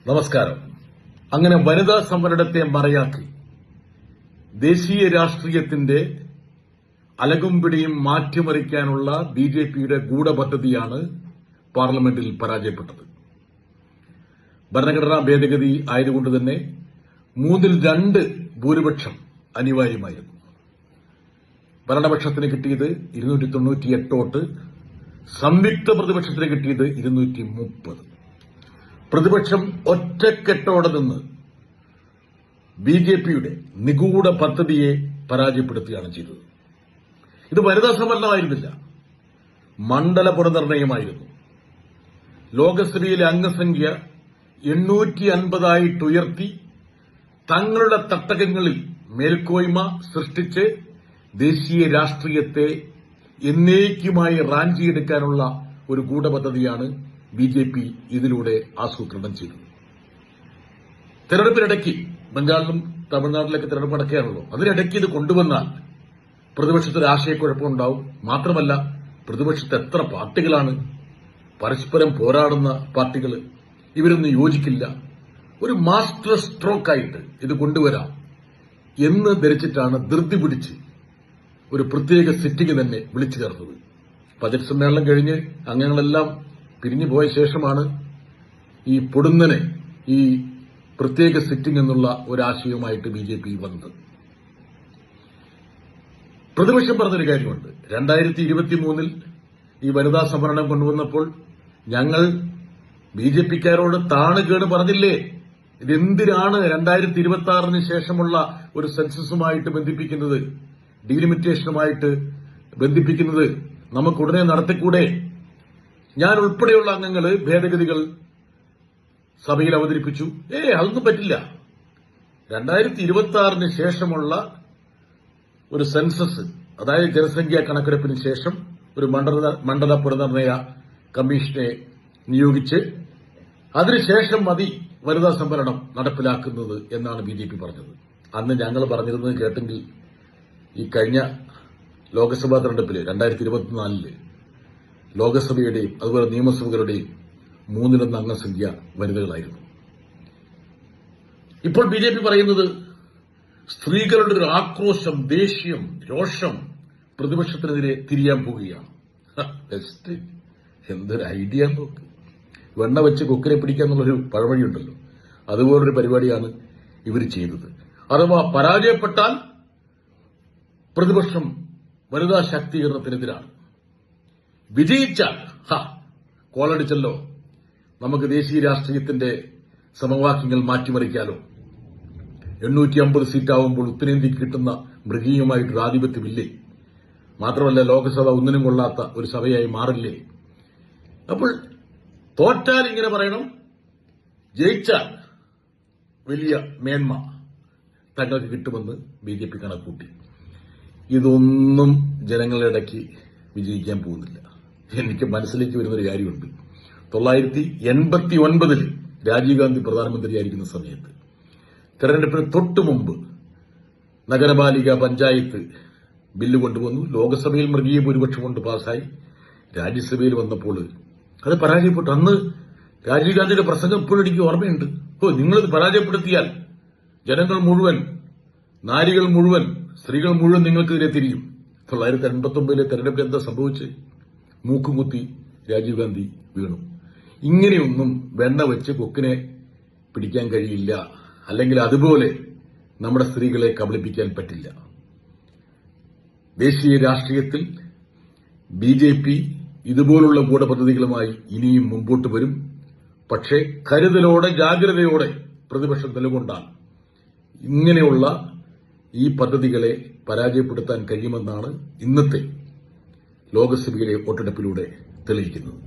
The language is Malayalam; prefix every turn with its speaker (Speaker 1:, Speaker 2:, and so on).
Speaker 1: നമസ്കാരം. അങ്ങനെ വനിതാ സംവരണത്തെ മറയാക്കി ദേശീയ രാഷ്ട്രീയത്തിന്റെ അലകുംപിടിയും മാറ്റിമറിക്കാനുള്ള ബിജെപിയുടെ ഗൂഢപദ്ധതിയാണ് പാർലമെന്റിൽ പരാജയപ്പെട്ടത്. ഭരണഘടനാ ഭേദഗതി ആയതുകൊണ്ട് തന്നെ 2/3 ഭൂരിപക്ഷം അനിവാര്യമായിരുന്നു. ഭരണപക്ഷത്തിന് കിട്ടിയത് 298 വോട്ട്, സംയുക്ത പ്രതിപക്ഷത്തിന് കിട്ടിയത് 230. പ്രതിപക്ഷം ഒറ്റക്കെട്ടോടെ നിന്ന് ബിജെപിയുടെ നിഗൂഢ പദ്ധതിയെ പരാജയപ്പെടുത്തുകയാണ് ചെയ്തത്. ഇത് വനിതാ സംവരണമായിരുന്നില്ല, മണ്ഡല പുനർനിർണയമായിരുന്നു. ലോകസഭയിലെ അംഗസംഖ്യ 850 ഉയർത്തി തങ്ങളുടെ തട്ടകങ്ങളിൽ മേൽക്കോയ്മ സൃഷ്ടിച്ച് ദേശീയ രാഷ്ട്രീയത്തെ എന്നേക്കുമായി റാഞ്ചിയെടുക്കാനുള്ള ഒരു ഗൂഢപദ്ധതിയാണ് ബിജെപി ഇതിലൂടെ ആസൂത്രണം ചെയ്തത്. തെരഞ്ഞെടുപ്പിനിടയ്ക്ക് ബംഗാളിലും തമിഴ്നാട്ടിലൊക്കെ തെരഞ്ഞെടുപ്പ് നടക്കുകയാണല്ലോ, അതിനിടയ്ക്ക് ഇത് കൊണ്ടുവന്നാൽ പ്രതിപക്ഷത്തിന് ആശയക്കുഴപ്പമുണ്ടാവും. മാത്രമല്ല, പ്രതിപക്ഷത്ത് എത്ര പാർട്ടികളാണ്, പരസ്പരം പോരാടുന്ന പാർട്ടികൾ, ഇവരൊന്നും യോജിക്കില്ല. ഒരു മാസ്റ്റർ സ്ട്രോക്കായിട്ട് ഇത് കൊണ്ടുവരാം എന്ന് ധരിച്ചിട്ടാണ് ധൃതി പിടിച്ച് ഒരു പ്രത്യേക സിറ്റിംഗ് തന്നെ വിളിച്ചു ചേർത്തത്. ബജറ്റ് സമ്മേളനം കഴിഞ്ഞ് അംഗങ്ങളെല്ലാം പിരിഞ്ഞു പോയ ശേഷമാണ് ഈ പൊടുന്നനെ ഈ പ്രത്യേക സിറ്റിംഗ് എന്നുള്ള ഒരാശയവുമായിട്ട് ബിജെപി വന്നത്. പ്രതിപക്ഷം പറഞ്ഞൊരു കാര്യമുണ്ട്. 2023 ഈ വനിതാ സംവരണം കൊണ്ടുവന്നപ്പോൾ ഞങ്ങൾ ബിജെപിക്കാരോട് താണുകേട് പറഞ്ഞില്ലേ, ഇതെന്തിനാണ് 2026 ശേഷമുള്ള ഒരു സെൻസസുമായിട്ട് ബന്ധിപ്പിക്കുന്നത്, ഡീലിമിറ്റേഷനുമായിട്ട് ബന്ധിപ്പിക്കുന്നത്, നമുക്കുടനെ നടത്തിക്കൂടെ? ഞാൻ ഉൾപ്പെടെയുള്ള അംഗങ്ങൾ ഭേദഗതികൾ സഭയിൽ അവതരിപ്പിച്ചു. അതൊന്നും പറ്റില്ല. 2026 ശേഷമുള്ള ഒരു സെൻസസ്, അതായത് ജനസംഖ്യാ കണക്കെടുപ്പിന് ശേഷം ഒരു മണ്ഡല പുനർനിർണയ കമ്മീഷനെ നിയോഗിച്ച് അതിനുശേഷം മതി വനിതാ സംവരണം നടപ്പിലാക്കുന്നത് എന്നാണ് ബിജെപി പറഞ്ഞത്. അന്ന് ഞങ്ങൾ പറഞ്ഞിരുന്നത് കേട്ടെങ്കിൽ ഈ കഴിഞ്ഞ ലോക്സഭാ തെരഞ്ഞെടുപ്പിൽ 2024 ലോകസഭയുടെയും അതുപോലെ നിയമസഭകളുടെയും 3/1 അംഗസംഖ്യ വനിതകളായിരുന്നു. ഇപ്പോൾ ബിജെപി പറയുന്നത് സ്ത്രീകളുടെ ഒരു ആക്രോശം, ദേഷ്യം, രോഷം പ്രതിപക്ഷത്തിനെതിരെ തിരിയാൻ പോവുകയാണ്. ബെസ്റ്റ്, എന്തൊരു ഐഡിയ നോക്ക്. വെണ്ണ വെച്ച് കൊക്കിനെ പിടിക്കാന്നുള്ളൊരു പഴമൊഴിയുണ്ടല്ലോ, അതുപോലൊരു പരിപാടിയാണ് ഇവർ ചെയ്തത്. അഥവാ പരാജയപ്പെട്ടാൽ പ്രതിപക്ഷം വനിതാ ശാക്തീകരണത്തിനെതിരാണ്, വിജയിച്ചാൽ കോളടിച്ചല്ലോ, നമുക്ക് ദേശീയ രാഷ്ട്രീയത്തിന്റെ സമവാക്യങ്ങൾ മാറ്റിമറിക്കാലോ, 850 സീറ്റാവുമ്പോൾ ഉത്തരേന്ത്യക്ക് കിട്ടുന്ന മൃഗീയമായിട്ടൊരു ആധിപത്യമില്ലേ, മാത്രമല്ല ലോക്സഭ ഒന്നിനും കൊള്ളാത്ത ഒരു സഭയായി മാറില്ലേ. അപ്പോൾ തോറ്റാൽ ഇങ്ങനെ പറയണം, ജയിച്ചാൽ വലിയ മേന്മ തങ്ങൾക്ക് കിട്ടുമെന്ന് ബിജെപി കണക്കൂട്ടി. ഇതൊന്നും ജനങ്ങളുടെ ഇടയ്ക്ക് വിജയിക്കാൻ പോകുന്നില്ല. എനിക്ക് മനസ്സിലേക്ക് വരുന്നൊരു കാര്യമുണ്ട്. 1989 രാജീവ് ഗാന്ധി പ്രധാനമന്ത്രിയായിരിക്കുന്ന സമയത്ത് തെരഞ്ഞെടുപ്പിന് തൊട്ടു മുമ്പ് നഗരപാലിക പഞ്ചായത്ത് ബില്ല് കൊണ്ടുവന്നു. ലോക്സഭയിൽ മൃഗീയ ഭൂരിപക്ഷം കൊണ്ട് പാസ്സായി. രാജ്യസഭയിൽ വന്നപ്പോൾ അത് പരാജയപ്പെട്ടു. അന്ന് രാജീവ് ഗാന്ധിയുടെ പ്രസംഗം ഇപ്പോഴും എനിക്ക് ഓർമ്മയുണ്ട്. നിങ്ങളിത് പരാജയപ്പെടുത്തിയാൽ ജനങ്ങൾ മുഴുവൻ, നാരികൾ മുഴുവൻ, സ്ത്രീകൾ മുഴുവൻ നിങ്ങൾക്കെതിരെ തിരിയും. 1989 തെരഞ്ഞെടുപ്പിൽ എന്താ സംഭവിച്ച്? മൂക്കുകുത്തി രാജീവ് ഗാന്ധി വീണു. ഇങ്ങനെയൊന്നും വെണ്ണ വെച്ച് കൊക്കിനെ പിടിക്കാൻ കഴിയില്ല, അല്ലെങ്കിൽ അതുപോലെ നമ്മുടെ സ്ത്രീകളെ കബളിപ്പിക്കാൻ പറ്റില്ല. ദേശീയ രാഷ്ട്രീയത്തിൽ ബിജെപി ഇതുപോലുള്ള ഗൂഢപദ്ധതികളുമായി ഇനിയും മുമ്പോട്ട് വരും. പക്ഷേ കരുതലോടെ, ജാഗ്രതയോടെ പ്രതിപക്ഷം നിലകൊണ്ടാൽ ഇങ്ങനെയുള്ള ഈ പദ്ധതികളെ പരാജയപ്പെടുത്താൻ കഴിയുമെന്നാണ് ഇന്നത്തെ ലോക്സഭയിലെ വോട്ടെടുപ്പിലൂടെ തെളിയിക്കുന്നത്.